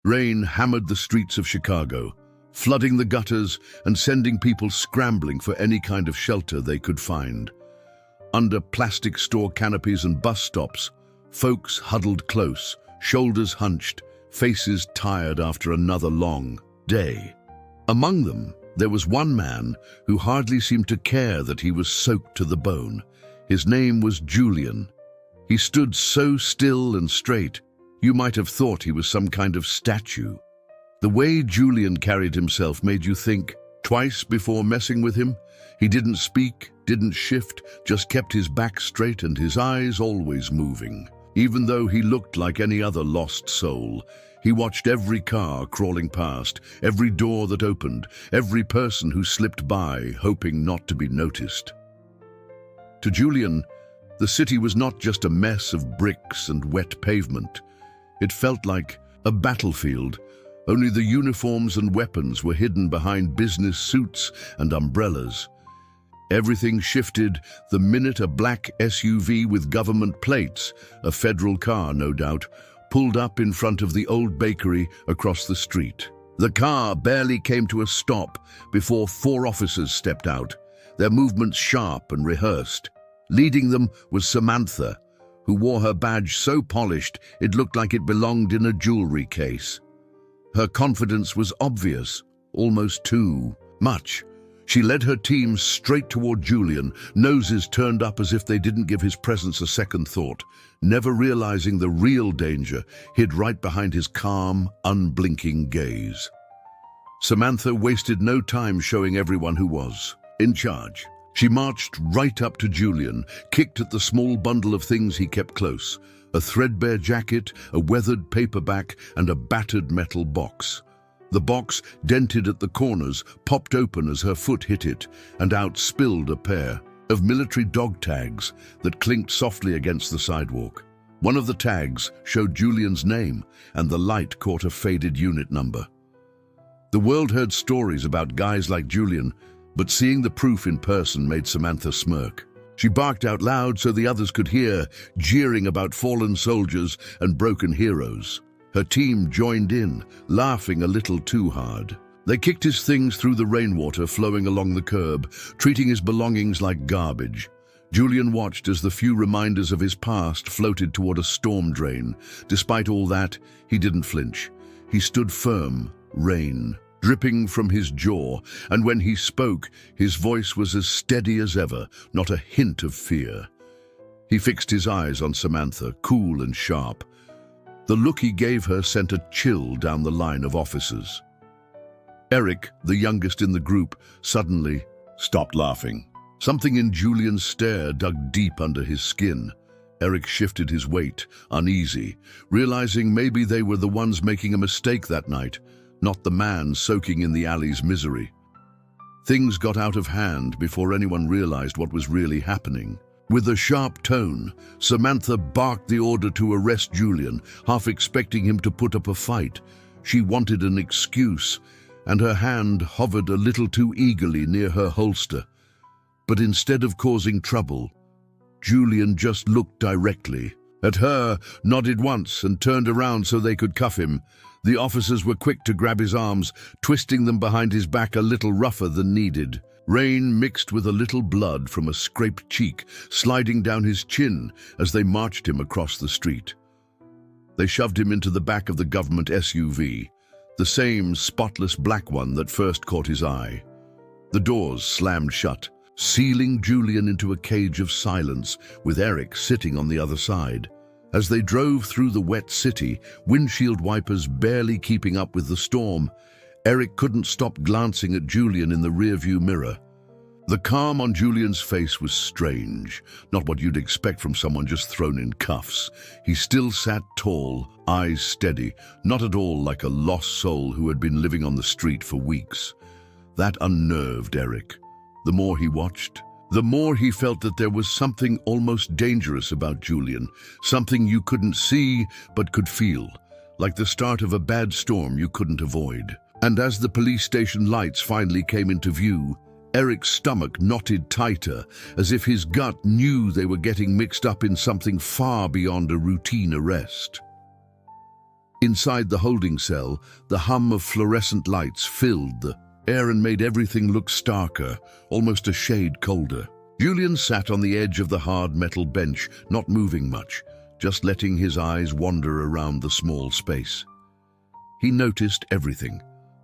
Rain hammered the streets of Chicago, flooding the gutters and sending people scrambling for any kind of shelter they could find. Under plastic store canopies and bus stops, folks huddled close, shoulders hunched, faces tired after another long day. Among them, there was one man who hardly seemed to care that he was soaked to the bone. His name was Julian. He stood so still and straight, you might have thought he was some kind of statue. The way Julian carried himself made you think twice before messing with him. He didn't speak, didn't shift, just kept his back straight and his eyes always moving. Even though he looked like any other lost soul, he watched every car crawling past, every door that opened, every person who slipped by, hoping not to be noticed. To Julian, the city was not just a mess of bricks and wet pavement. It felt like a battlefield, only the uniforms and weapons were hidden behind business suits and umbrellas. Everything shifted the minute a black SUV with government plates, a federal car no doubt, pulled up in front of the old bakery across the street. The car barely came to a stop before 4 officers stepped out, their movements sharp and rehearsed. Leading them was Samantha, who wore her badge so polished it looked like it belonged in a jewelry case. Her confidence was obvious, almost too much. She led her team straight toward Julian, noses turned up as if they didn't give his presence a second thought, never realizing the real danger hid right behind his calm, unblinking gaze. Samantha wasted no time showing everyone who was in charge. She marched right up to Julian, kicked at the small bundle of things he kept close, a threadbare jacket, a weathered paperback, and a battered metal box. The box, dented at the corners, popped open as her foot hit it, and out spilled a pair of military dog tags that clinked softly against the sidewalk. One of the tags showed Julian's name, and the light caught a faded unit number. The world heard stories about guys like Julian, but seeing the proof in person made Samantha smirk. She barked out loud so the others could hear, jeering about fallen soldiers and broken heroes. Her team joined in, laughing a little too hard. They kicked his things through the rainwater flowing along the curb, treating his belongings like garbage. Julian watched as the few reminders of his past floated toward a storm drain. Despite all that, he didn't flinch. He stood firm, rain dripping from his jaw, and when he spoke, his voice was as steady as ever, not a hint of fear. He fixed his eyes on Samantha, cool and sharp. The look he gave her sent a chill down the line of officers. Eric, the youngest in the group, suddenly stopped laughing. Something in Julian's stare dug deep under his skin. Eric shifted his weight, uneasy, realizing maybe they were the ones making a mistake that night, not the man soaking in the alley's misery. Things got out of hand before anyone realized what was really happening. With a sharp tone, Samantha barked the order to arrest Julian, half expecting him to put up a fight. She wanted an excuse, and her hand hovered a little too eagerly near her holster. But instead of causing trouble, Julian just looked directly at her, nodded once, and turned around so they could cuff him. The officers were quick to grab his arms, twisting them behind his back a little rougher than needed. Rain mixed with a little blood from a scraped cheek, sliding down his chin as they marched him across the street. They shoved him into the back of the government SUV, the same spotless black one that first caught his eye. The doors slammed shut, sealing Julian into a cage of silence, with Eric sitting on the other side. As they drove through the wet city, windshield wipers barely keeping up with the storm, Eric couldn't stop glancing at Julian in the rearview mirror. The calm on Julian's face was strange, not what you'd expect from someone just thrown in cuffs. He still sat tall, eyes steady, not at all like a lost soul who had been living on the street for weeks. That unnerved Eric. The more he watched, the more he felt that there was something almost dangerous about Julian, something you couldn't see but could feel, like the start of a bad storm you couldn't avoid. And as the police station lights finally came into view, Eric's stomach knotted tighter, as if his gut knew they were getting mixed up in something far beyond a routine arrest. Inside the holding cell, the hum of fluorescent lights filled the air and made everything look starker, almost a shade colder. Julian sat on the edge of the hard metal bench, not moving much, just letting his eyes wander around the small space. He noticed everything: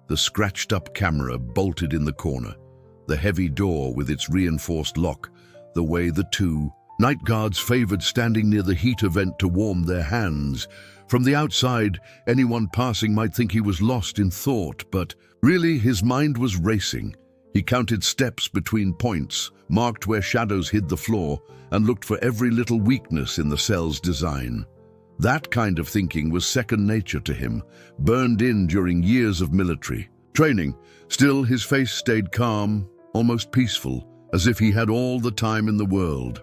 the scratched-up camera bolted in the corner, the heavy door with its reinforced lock, the way the two night guards favored standing near the heater vent to warm their hands. From the outside, anyone passing might think he was lost in thought, but really his mind was racing. He counted steps between points, marked where shadows hid the floor, and looked for every little weakness in the cell's design. That kind of thinking was second nature to him, burned in during years of military training. Still, his face stayed calm, almost peaceful, as if he had all the time in the world.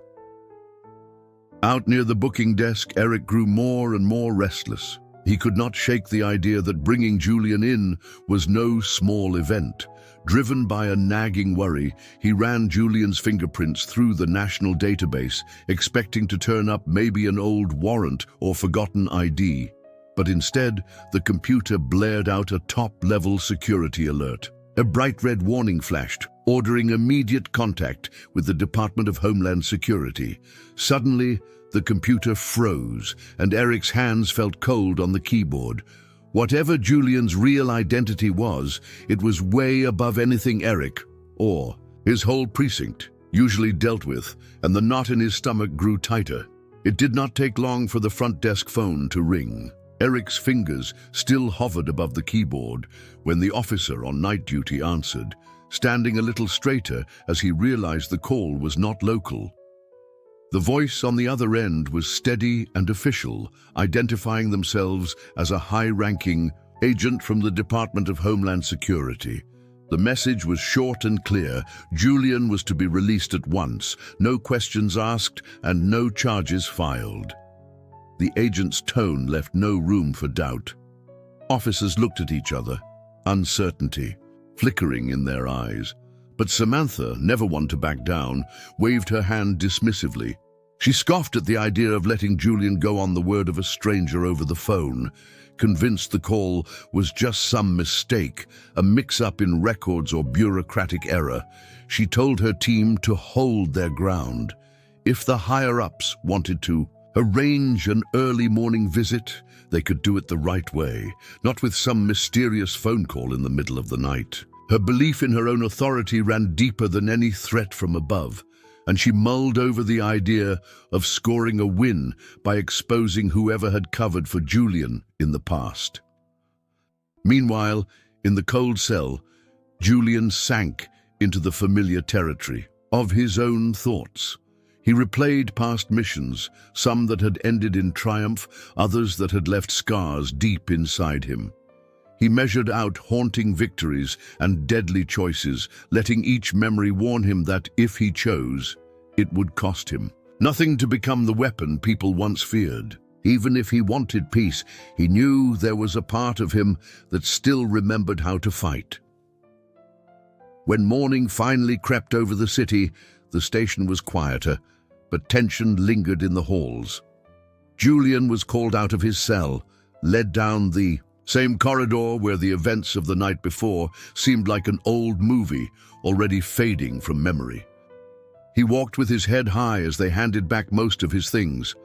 Out near the booking desk, Eric grew more and more restless. He could not shake the idea that bringing Julian in was no small event. Driven by a nagging worry, he ran Julian's fingerprints through the national database, expecting to turn up maybe an old warrant or forgotten ID. But instead, the computer blared out a top-level security alert. A bright red warning flashed, ordering immediate contact with the Department of Homeland Security. Suddenly, the computer froze, and Eric's hands felt cold on the keyboard. Whatever Julian's real identity was, it was way above anything Eric, or his whole precinct, usually dealt with, and the knot in his stomach grew tighter. It did not take long for the front desk phone to ring. Eric's fingers still hovered above the keyboard when the officer on night duty answered, standing a little straighter as he realized the call was not local. The voice on the other end was steady and official, identifying themselves as a high-ranking agent from the Department of Homeland Security. The message was short and clear. Julian was to be released at once, no questions asked and no charges filed. The agent's tone left no room for doubt. Officers looked at each other, uncertainty flickering in their eyes. But Samantha, never one to back down, waved her hand dismissively. She scoffed at the idea of letting Julian go on the word of a stranger over the phone. Convinced the call was just some mistake, a mix-up in records or bureaucratic error, she told her team to hold their ground. If the higher-ups wanted to arrange an early morning visit, they could do it the right way, not with some mysterious phone call in the middle of the night. Her belief in her own authority ran deeper than any threat from above, and she mulled over the idea of scoring a win by exposing whoever had covered for Julian in the past. Meanwhile, in the cold cell, Julian sank into the familiar territory of his own thoughts. He replayed past missions, some that had ended in triumph, others that had left scars deep inside him. He measured out haunting victories and deadly choices, letting each memory warn him that, if he chose, it would cost him. Nothing to become the weapon people once feared. Even if he wanted peace, he knew there was a part of him that still remembered how to fight. When morning finally crept over the city, the station was quieter, but tension lingered in the halls. Julian was called out of his cell, led down the same corridor where the events of the night before seemed like an old movie already fading from memory. He walked with his head high as they handed back most of his things: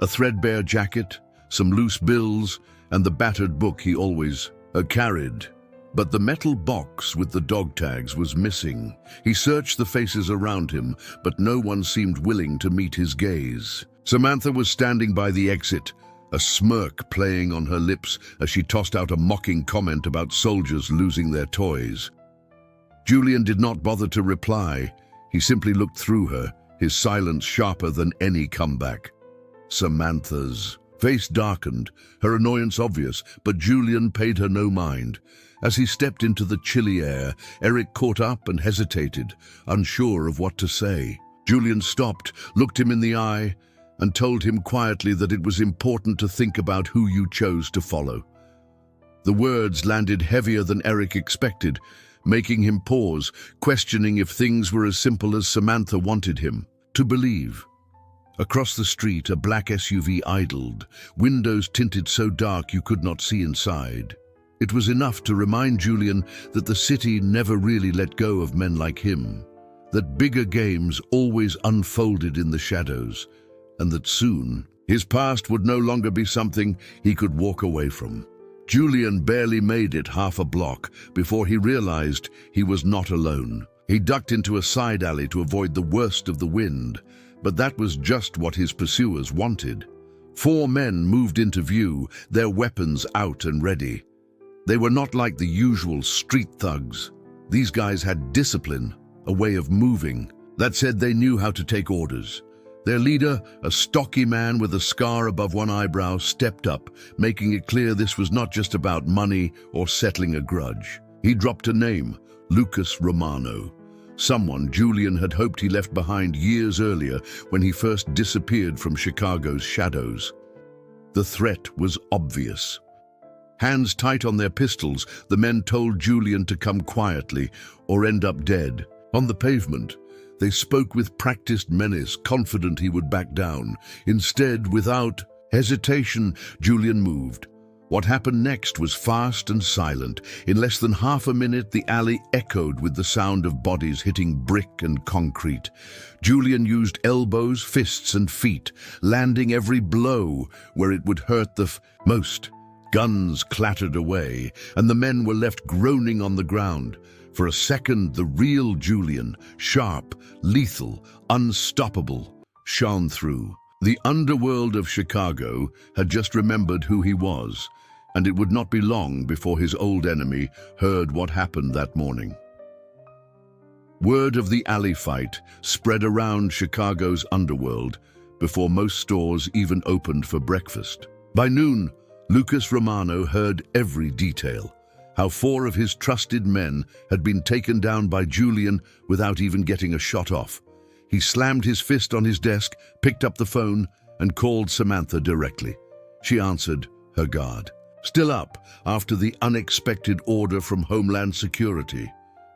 a threadbare jacket, some loose bills, and the battered book he always carried. But the metal box with the dog tags was missing. He searched the faces around him, but no one seemed willing to meet his gaze. Samantha was standing by the exit, a smirk playing on her lips as she tossed out a mocking comment about soldiers losing their toys. Julian did not bother to reply. He simply looked through her, his silence sharper than any comeback. Samantha's face darkened, her annoyance obvious, but Julian paid her no mind. As he stepped into the chilly air, Eric caught up and hesitated, unsure of what to say. Julian stopped, looked him in the eye, and told him quietly that it was important to think about who you chose to follow. The words landed heavier than Eric expected, making him pause, questioning if things were as simple as Samantha wanted him to believe. Across the street, a black SUV idled, windows tinted so dark you could not see inside. It was enough to remind Julian that the city never really let go of men like him, that bigger games always unfolded in the shadows, and that soon his past would no longer be something he could walk away from. Julian barely made it half a block before he realized he was not alone. He ducked into a side alley to avoid the worst of the wind, but that was just what his pursuers wanted. 4 men moved into view, their weapons out and ready. They were not like the usual street thugs. These guys had discipline, a way of moving. That said, they knew how to take orders. Their leader, a stocky man with a scar above one eyebrow, stepped up, making it clear this was not just about money or settling a grudge. He dropped a name, Lucas Romano, someone Julian had hoped he left behind years earlier when he first disappeared from Chicago's shadows. The threat was obvious. Hands tight on their pistols, the men told Julian to come quietly or end up dead. On the pavement, they spoke with practiced menace, confident he would back down. Instead, without hesitation, Julian moved. What happened next was fast and silent. In less than half a minute, the alley echoed with the sound of bodies hitting brick and concrete. Julian used elbows, fists, and feet, landing every blow where it would hurt the most. Guns clattered away, and the men were left groaning on the ground. For a second, the real Julian, sharp, lethal, unstoppable, shone through. The underworld of Chicago had just remembered who he was, and it would not be long before his old enemy heard what happened that morning. Word of the alley fight spread around Chicago's underworld before most stores even opened for breakfast. By noon, Lucas Romano heard every detail, how 4 of his trusted men had been taken down by Julian without even getting a shot off. He slammed his fist on his desk, picked up the phone, and called Samantha directly. She answered, her guard still up after the unexpected order from Homeland Security.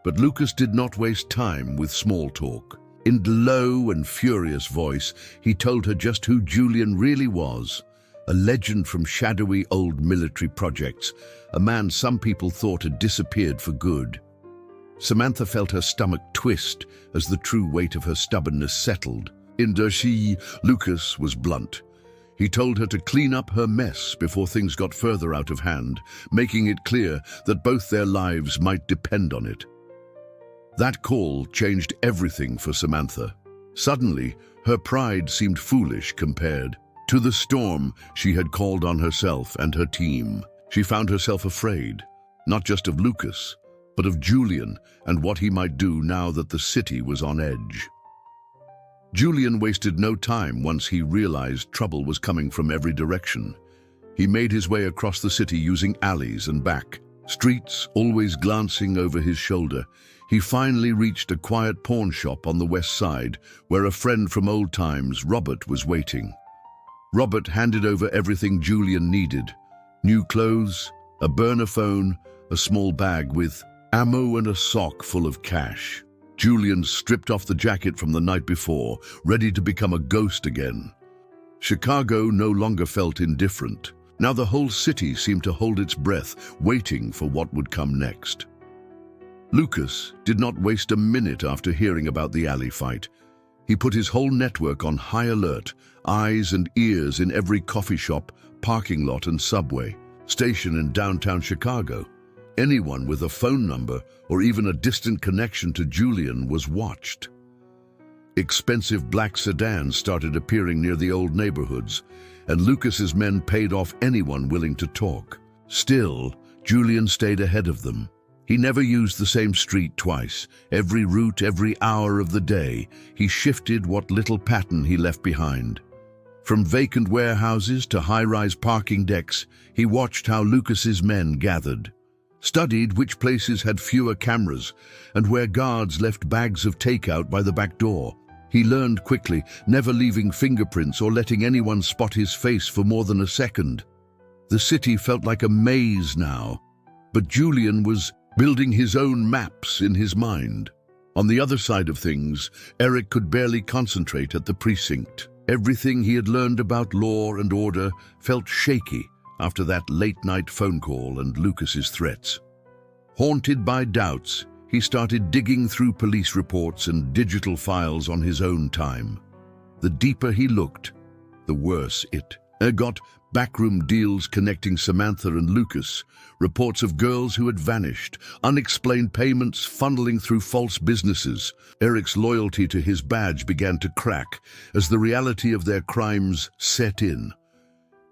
But Lucas did not waste time with small talk. In low and furious voice, he told her just who Julian really was. A legend from shadowy old military projects, a man some people thought had disappeared for good. Samantha felt her stomach twist as the true weight of her stubbornness settled. Lucas was blunt. He told her to clean up her mess before things got further out of hand, making it clear that both their lives might depend on it. That call changed everything for Samantha. Suddenly, her pride seemed foolish compared to the storm she had called on herself and her team. She found herself afraid, not just of Lucas, but of Julian and what he might do now that the city was on edge. Julian wasted no time once he realized trouble was coming from every direction. He made his way across the city using alleys and back streets, always glancing over his shoulder. He finally reached a quiet pawn shop on the west side, where a friend from old times, Robert, was waiting. Robert handed over everything Julian needed: new clothes, a burner phone, a small bag with ammo, and a sock full of cash. Julian stripped off the jacket from the night before, ready to become a ghost again. Chicago no longer felt indifferent. Now the whole city seemed to hold its breath, waiting for what would come next. Lucas did not waste a minute after hearing about the alley fight. He put his whole network on high alert, eyes and ears in every coffee shop, parking lot, and subway station in downtown Chicago. Anyone with a phone number or even a distant connection to Julian was watched. Expensive black sedans started appearing near the old neighborhoods, and Lucas's men paid off anyone willing to talk. Still, Julian stayed ahead of them. He never used the same street twice. Every route, every hour of the day, he shifted what little pattern he left behind. From vacant warehouses to high-rise parking decks, he watched how Lucas's men gathered, studied which places had fewer cameras, and where guards left bags of takeout by the back door. He learned quickly, never leaving fingerprints or letting anyone spot his face for more than a second. The city felt like a maze now, but Julian was building his own maps in his mind. On the other side of things, Eric could barely concentrate at the precinct. Everything he had learned about law and order felt shaky after that late-night phone call and Lucas's threats. Haunted by doubts, he started digging through police reports and digital files on his own time. The deeper he looked, the worse it got. Backroom deals connecting Samantha and Lucas, reports of girls who had vanished, unexplained payments funneling through false businesses. Eric's loyalty to his badge began to crack as the reality of their crimes set in.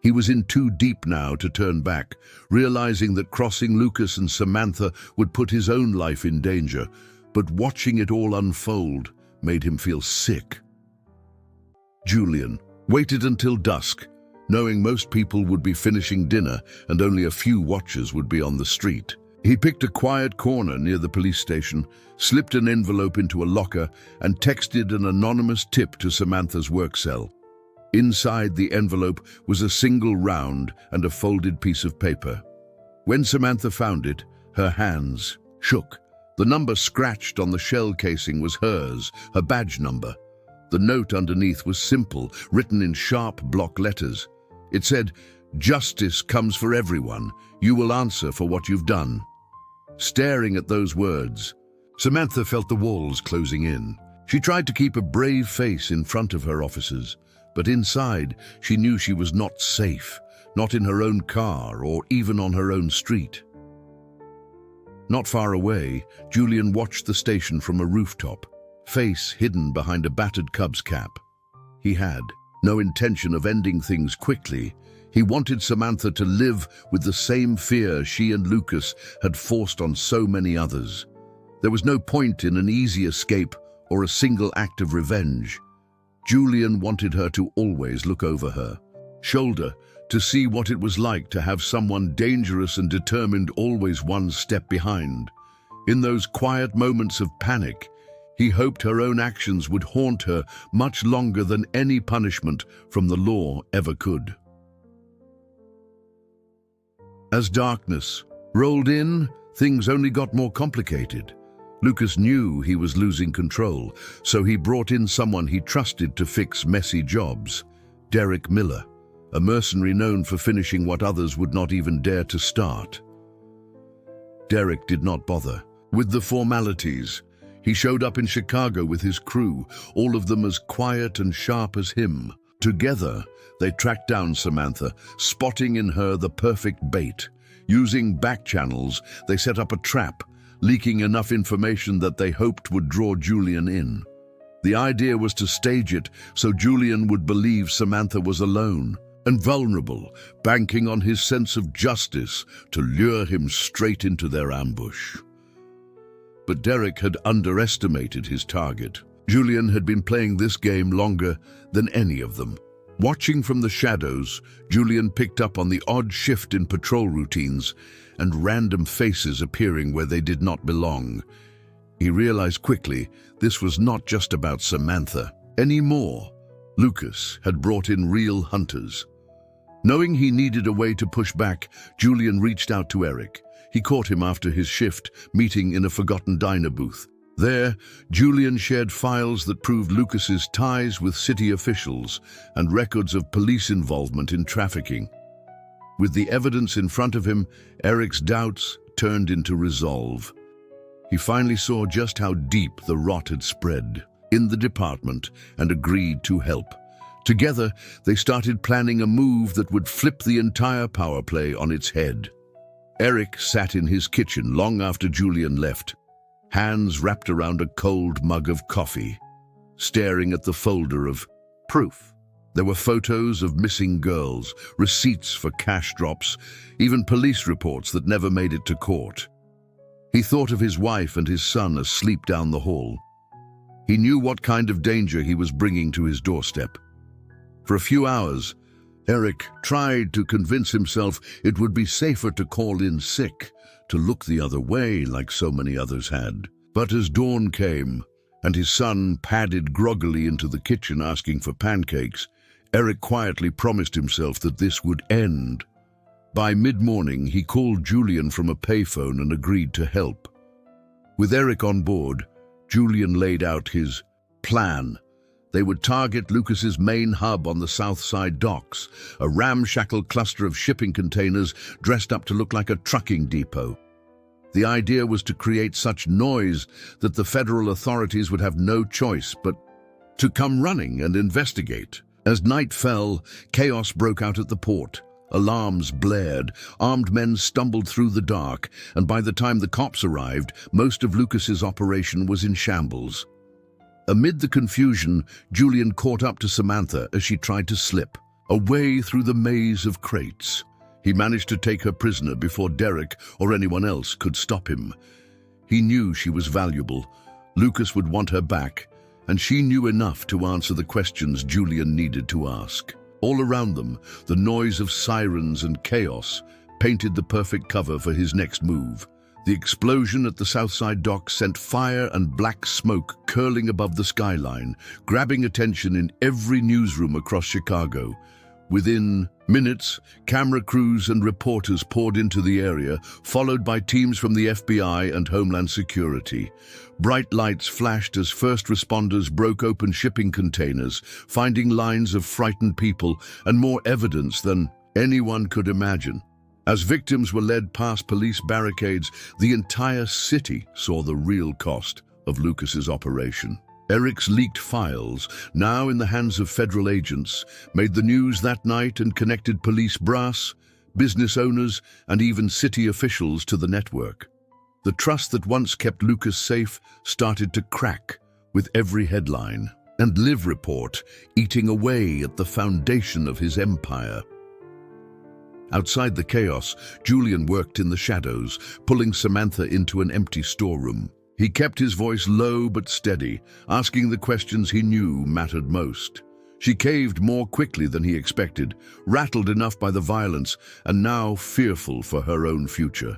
He was in too deep now to turn back, realizing that crossing Lucas and Samantha would put his own life in danger, but watching it all unfold made him feel sick. Julian waited until dusk, knowing most people would be finishing dinner and only a few watchers would be on the street. He picked a quiet corner near the police station, slipped an envelope into a locker, and texted an anonymous tip to Samantha's work cell. Inside the envelope was a single round and a folded piece of paper. When Samantha found it, her hands shook. The number scratched on the shell casing was hers, her badge number. The note underneath was simple, written in sharp block letters. It said, "Justice comes for everyone. You will answer for what you've done." Staring at those words, Samantha felt the walls closing in. She tried to keep a brave face in front of her officers, but inside she knew she was not safe, not in her own car or even on her own street. Not far away, Julian watched the station from a rooftop, face hidden behind a battered Cubs cap. He had no intention of ending things quickly. He wanted Samantha to live with the same fear she and Lucas had forced on so many others. There was no point in an easy escape or a single act of revenge. Julian wanted her to always look over her shoulder, to see what it was like to have someone dangerous and determined always one step behind. In those quiet moments of panic, he hoped her own actions would haunt her much longer than any punishment from the law ever could. As darkness rolled in, things only got more complicated. Lucas knew he was losing control, so he brought in someone he trusted to fix messy jobs, Derek Miller, a mercenary known for finishing what others would not even dare to start. Derek did not bother with the formalities. He showed up in Chicago with his crew, all of them as quiet and sharp as him. Together, they tracked down Samantha, spotting in her the perfect bait. Using back channels, they set up a trap, leaking enough information that they hoped would draw Julian in. The idea was to stage it so Julian would believe Samantha was alone and vulnerable, banking on his sense of justice to lure him straight into their ambush. But Derek had underestimated his target. Julian had been playing this game longer than any of them. Watching from the shadows, Julian picked up on the odd shift in patrol routines and random faces appearing where they did not belong. He realized quickly this was not just about Samantha anymore. Lucas had brought in real hunters. Knowing he needed a way to push back, Julian reached out to Eric. He caught him after his shift, meeting in a forgotten diner booth. There, Julian shared files that proved Lucas's ties with city officials and records of police involvement in trafficking. With the evidence in front of him, Eric's doubts turned into resolve. He finally saw just how deep the rot had spread in the department and agreed to help. Together, they started planning a move that would flip the entire power play on its head. Eric sat in his kitchen long after Julian left, hands wrapped around a cold mug of coffee, staring at the folder of proof. There were photos of missing girls, receipts for cash drops, even police reports that never made it to court. He thought of his wife and his son asleep down the hall. He knew what kind of danger he was bringing to his doorstep. For a few hours, Eric tried to convince himself it would be safer to call in sick, to look the other way like so many others had. But as dawn came, and his son padded groggily into the kitchen asking for pancakes, Eric quietly promised himself that this would end. By mid-morning, he called Julian from a payphone and agreed to help. With Eric on board, Julian laid out his plan, They would target Lucas's main hub on the south side docks, a ramshackle cluster of shipping containers dressed up to look like a trucking depot. The idea was to create such noise that the federal authorities would have no choice but to come running and investigate. As night fell, chaos broke out at the port. Alarms blared, armed men stumbled through the dark, and by the time the cops arrived, most of Lucas's operation was in shambles. Amid the confusion, Julian caught up to Samantha as she tried to slip away through the maze of crates. He managed to take her prisoner before Derek or anyone else could stop him. He knew she was valuable. Lucas would want her back, and she knew enough to answer the questions Julian needed to ask. All around them, the noise of sirens and chaos painted the perfect cover for his next move. The explosion at the Southside dock sent fire and black smoke curling above the skyline, grabbing attention in every newsroom across Chicago. Within minutes, camera crews and reporters poured into the area, followed by teams from the FBI and Homeland Security. Bright lights flashed as first responders broke open shipping containers, finding lines of frightened people and more evidence than anyone could imagine. As victims were led past police barricades, the entire city saw the real cost of Lucas's operation. Eric's leaked files, now in the hands of federal agents, made the news that night and connected police brass, business owners, and even city officials to the network. The trust that once kept Lucas safe started to crack with every headline and live report eating away at the foundation of his empire. Outside the chaos, Julian worked in the shadows, pulling Samantha into an empty storeroom. He kept his voice low but steady, asking the questions he knew mattered most. She caved more quickly than he expected, rattled enough by the violence, and now fearful for her own future.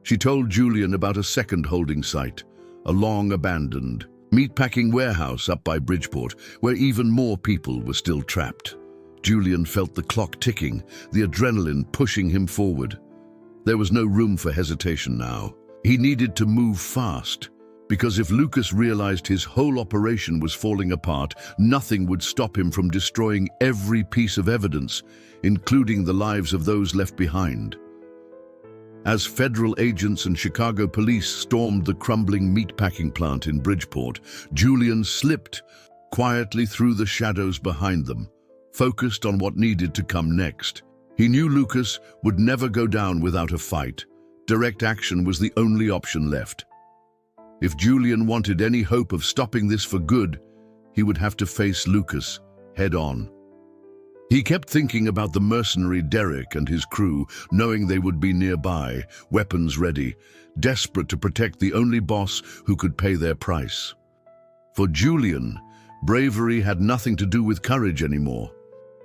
She told Julian about a second holding site, a long-abandoned meatpacking warehouse up by Bridgeport, where even more people were still trapped. Julian felt the clock ticking, the adrenaline pushing him forward. There was no room for hesitation now. He needed to move fast, because if Lucas realized his whole operation was falling apart, nothing would stop him from destroying every piece of evidence, including the lives of those left behind. As federal agents and Chicago police stormed the crumbling meatpacking plant in Bridgeport, Julian slipped quietly through the shadows behind them, focused on what needed to come next. He knew Lucas would never go down without a fight. Direct action was the only option left. If Julian wanted any hope of stopping this for good, he would have to face Lucas head-on. He kept thinking about the mercenary Derek and his crew, knowing they would be nearby, weapons ready, desperate to protect the only boss who could pay their price. For Julian, bravery had nothing to do with courage anymore.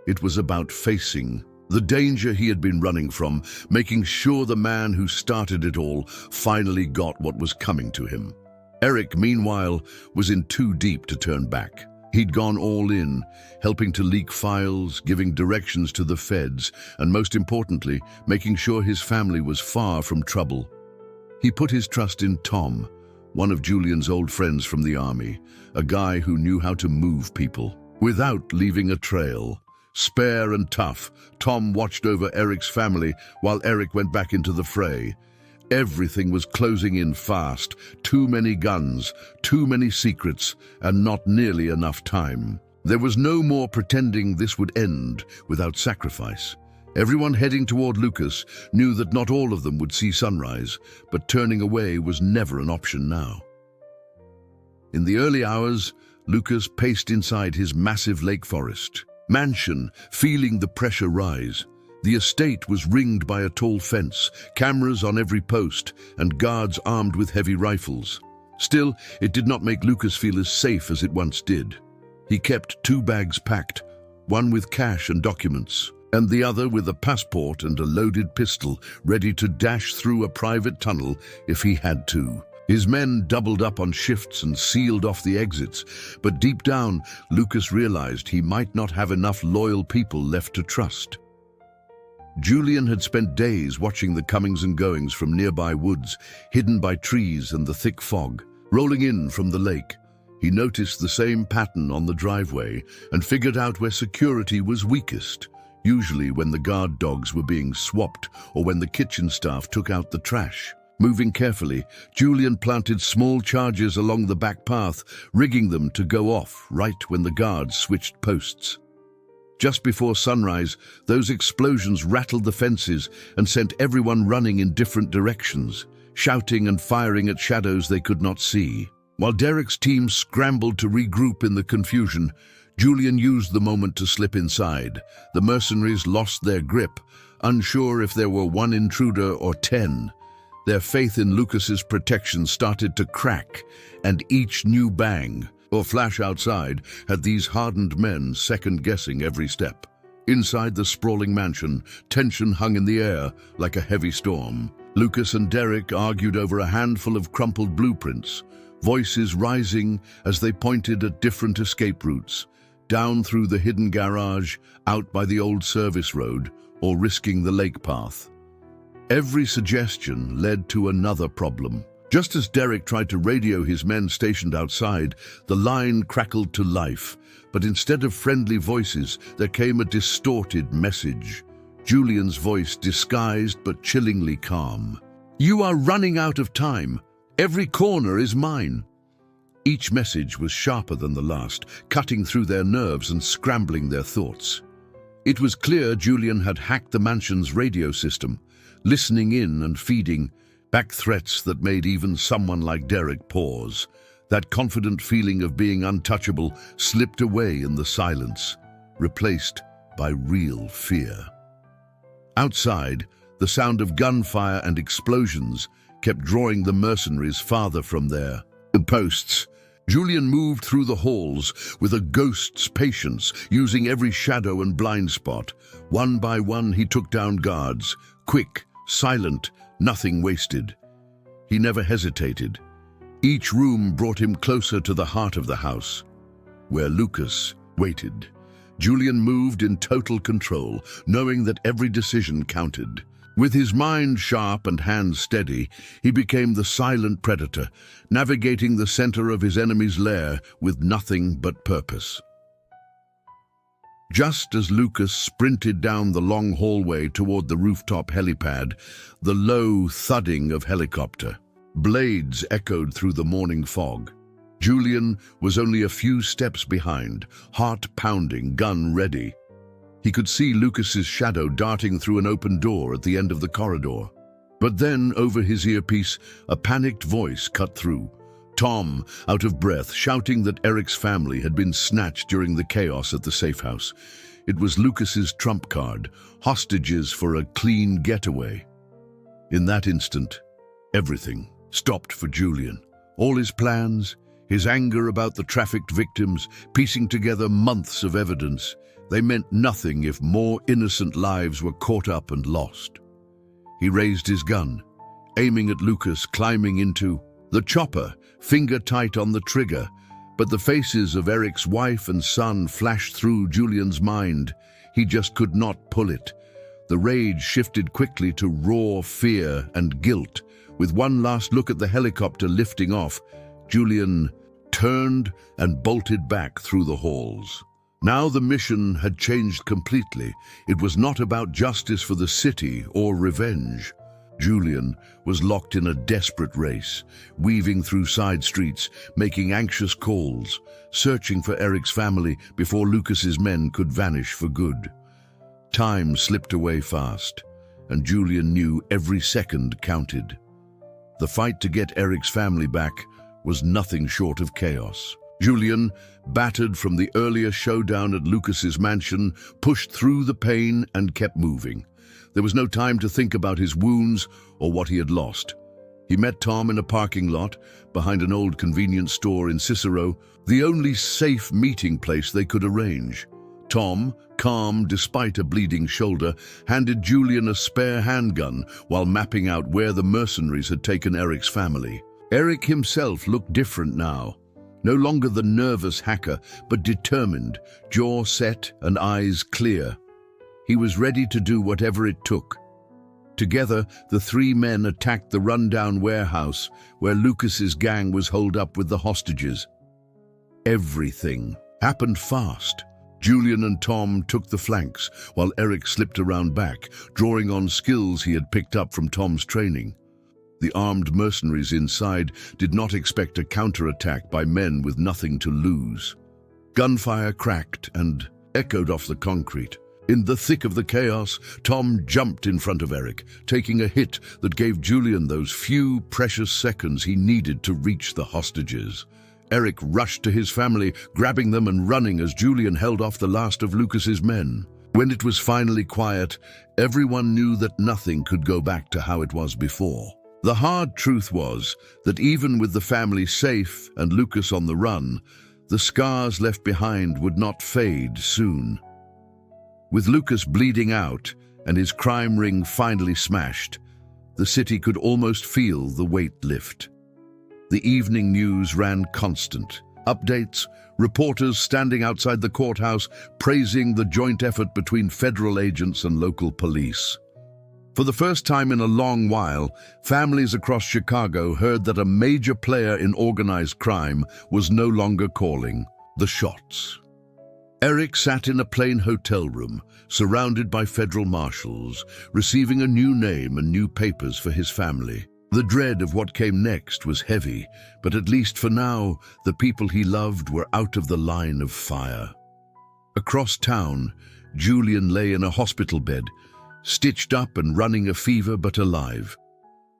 It was about facing the danger he had been running from, making sure the man who started it all finally got what was coming to him. Eric, meanwhile, was in too deep to turn back. He'd gone all in, helping to leak files, giving directions to the feds, and most importantly, making sure his family was far from trouble. He put his trust in Tom, one of Julian's old friends from the army, a guy who knew how to move people without leaving a trail. Spare and tough, Tom watched over Eric's family while Eric went back into the fray. Everything was closing in fast, too many guns, too many secrets, and not nearly enough time. There was no more pretending this would end without sacrifice. Everyone heading toward Lucas knew that not all of them would see sunrise, but turning away was never an option now. In the early hours, Lucas paced inside his massive lake forest mansion, feeling the pressure rise. The estate was ringed by a tall fence, cameras on every post, and guards armed with heavy rifles. Still, it did not make Lucas feel as safe as it once did. He kept 2 bags packed, one with cash and documents, and the other with a passport and a loaded pistol, ready to dash through a private tunnel if he had to. His men doubled up on shifts and sealed off the exits, but deep down, Lucas realized he might not have enough loyal people left to trust. Julian had spent days watching the comings and goings from nearby woods, hidden by trees and the thick fog, rolling in from the lake. He noticed the same pattern on the driveway and figured out where security was weakest, usually when the guard dogs were being swapped or when the kitchen staff took out the trash. Moving carefully, Julian planted small charges along the back path, rigging them to go off right when the guards switched posts. Just before sunrise, those explosions rattled the fences and sent everyone running in different directions, shouting and firing at shadows they could not see. While Derek's team scrambled to regroup in the confusion, Julian used the moment to slip inside. The mercenaries lost their grip, unsure if there were one intruder or 10. Their faith in Lucas's protection started to crack, and each new bang or flash outside had these hardened men second-guessing every step. Inside the sprawling mansion, tension hung in the air like a heavy storm. Lucas and Derek argued over a handful of crumpled blueprints, voices rising as they pointed at different escape routes, down through the hidden garage, out by the old service road, or risking the lake path. Every suggestion led to another problem. Just as Derek tried to radio his men stationed outside, the line crackled to life, but instead of friendly voices, there came a distorted message. Julian's voice disguised but chillingly calm. "You are running out of time. Every corner is mine." Each message was sharper than the last, cutting through their nerves and scrambling their thoughts. It was clear Julian had hacked the mansion's radio system, listening in and feeding back threats that made even someone like Derek pause. That confident feeling of being untouchable slipped away in the silence, replaced by real fear. Outside, the sound of gunfire and explosions kept drawing the mercenaries farther from their posts. Julian moved through the halls with a ghost's patience, using every shadow and blind spot. One by one, he took down guards, quick, silent, nothing wasted. He never hesitated. Each room brought him closer to the heart of the house, where Lucas waited. Julian moved in total control, knowing that every decision counted. With his mind sharp and hands steady, he became the silent predator, navigating the center of his enemy's lair with nothing but purpose. Just as Lucas sprinted down the long hallway toward the rooftop helipad, the low thudding of helicopter blades echoed through the morning fog. Julian was only a few steps behind, heart pounding, gun ready. He could see Lucas's shadow darting through an open door at the end of the corridor. But then, over his earpiece, a panicked voice cut through. Tom, out of breath, shouting that Eric's family had been snatched during the chaos at the safe house. It was Lucas's trump card, hostages for a clean getaway. In that instant, everything stopped for Julian. All his plans, his anger about the trafficked victims, piecing together months of evidence, they meant nothing if more innocent lives were caught up and lost. He raised his gun, aiming at Lucas, climbing into the chopper, finger tight on the trigger, but the faces of Eric's wife and son flashed through Julian's mind. He just could not pull it. The rage shifted quickly to raw fear and guilt. With one last look at the helicopter lifting off, Julian turned and bolted back through the halls. Now the mission had changed completely. It was not about justice for the city or revenge. Julian was locked in a desperate race, weaving through side streets, making anxious calls, searching for Eric's family before Lucas's men could vanish for good. Time slipped away fast, and Julian knew every second counted. The fight to get Eric's family back was nothing short of chaos. Julian, battered from the earlier showdown at Lucas's mansion, pushed through the pain and kept moving. There was no time to think about his wounds or what he had lost. He met Tom in a parking lot behind an old convenience store in Cicero, the only safe meeting place they could arrange. Tom, calm despite a bleeding shoulder, handed Julian a spare handgun while mapping out where the mercenaries had taken Eric's family. Eric himself looked different now. No longer the nervous hacker, but determined, jaw set and eyes clear. He was ready to do whatever it took. Together, the three men attacked the rundown warehouse where Lucas's gang was holed up with the hostages. Everything happened fast. Julian and Tom took the flanks, while Eric slipped around back, drawing on skills he had picked up from Tom's training. The armed mercenaries inside did not expect a counterattack by men with nothing to lose. Gunfire cracked and echoed off the concrete. In the thick of the chaos, Tom jumped in front of Eric, taking a hit that gave Julian those few precious seconds he needed to reach the hostages. Eric rushed to his family, grabbing them and running as Julian held off the last of Lucas's men. When it was finally quiet, everyone knew that nothing could go back to how it was before. The hard truth was that even with the family safe and Lucas on the run, the scars left behind would not fade soon. With Lucas bleeding out and his crime ring finally smashed, the city could almost feel the weight lift. The evening news ran constant. Updates, reporters standing outside the courthouse praising the joint effort between federal agents and local police. For the first time in a long while, families across Chicago heard that a major player in organized crime was no longer calling the shots. Eric sat in a plain hotel room, surrounded by federal marshals, receiving a new name and new papers for his family. The dread of what came next was heavy, but at least for now, the people he loved were out of the line of fire. Across town, Julian lay in a hospital bed, stitched up and running a fever but alive.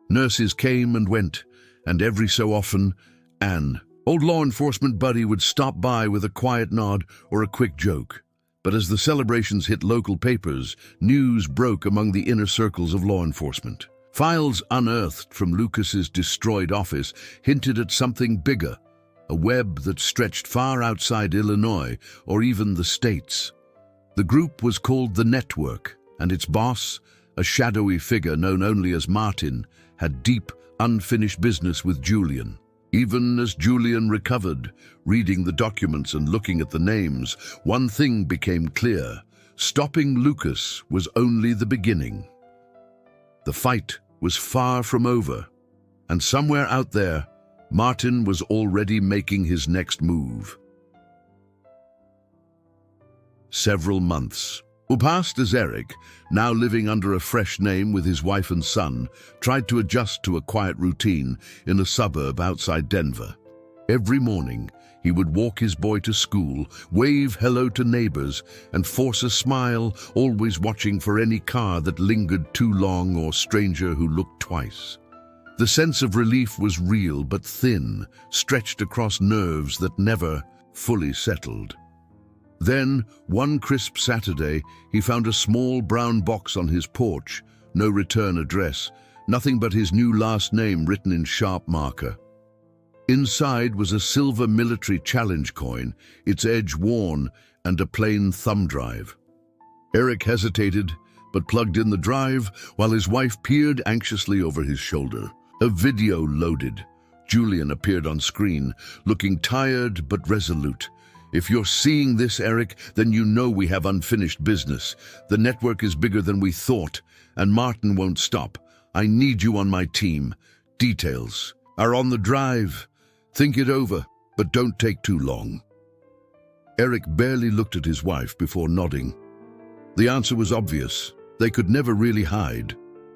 Nurses came and went, and every so often, Anne, old law enforcement buddy, would stop by with a quiet nod or a quick joke. But as the celebrations hit local papers, news broke among the inner circles of law enforcement. Files unearthed from Lucas's destroyed office hinted at something bigger, a web that stretched far outside Illinois or even the States. The group was called the Network, and its boss, a shadowy figure known only as Martin, had deep, unfinished business with Julian. Even as Julian recovered, reading the documents and looking at the names, one thing became clear: stopping Lucas was only the beginning. The fight was far from over, and somewhere out there, Martin was already making his next move. Several months passed as Eric, now living under a fresh name with his wife and son, tried to adjust to a quiet routine in a suburb outside Denver. Every morning, he would walk his boy to school, wave hello to neighbors, and force a smile, always watching for any car that lingered too long or stranger who looked twice. The sense of relief was real but thin, stretched across nerves that never fully settled. Then, one crisp Saturday, he found a small brown box on his porch, no return address, nothing but his new last name written in sharp marker. Inside was a silver military challenge coin, its edge worn, and a plain thumb drive. Eric hesitated, but plugged in the drive while his wife peered anxiously over his shoulder. A video loaded. Julian appeared on screen, looking tired but resolute. "If you're seeing this, Eric, then you know we have unfinished business. The network is bigger than we thought, and Martin won't stop. I need you on my team. Details are on the drive. Think it over, but don't take too long." Eric barely looked at his wife before nodding. The answer was obvious. They could never really hide,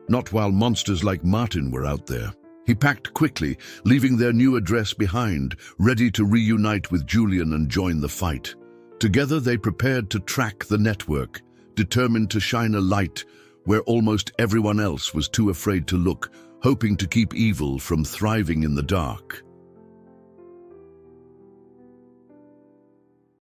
not while monsters like Martin were out there. He packed quickly, leaving their new address behind, ready to reunite with Julian and join the fight. Together they prepared to track the network, determined to shine a light where almost everyone else was too afraid to look, hoping to keep evil from thriving in the dark.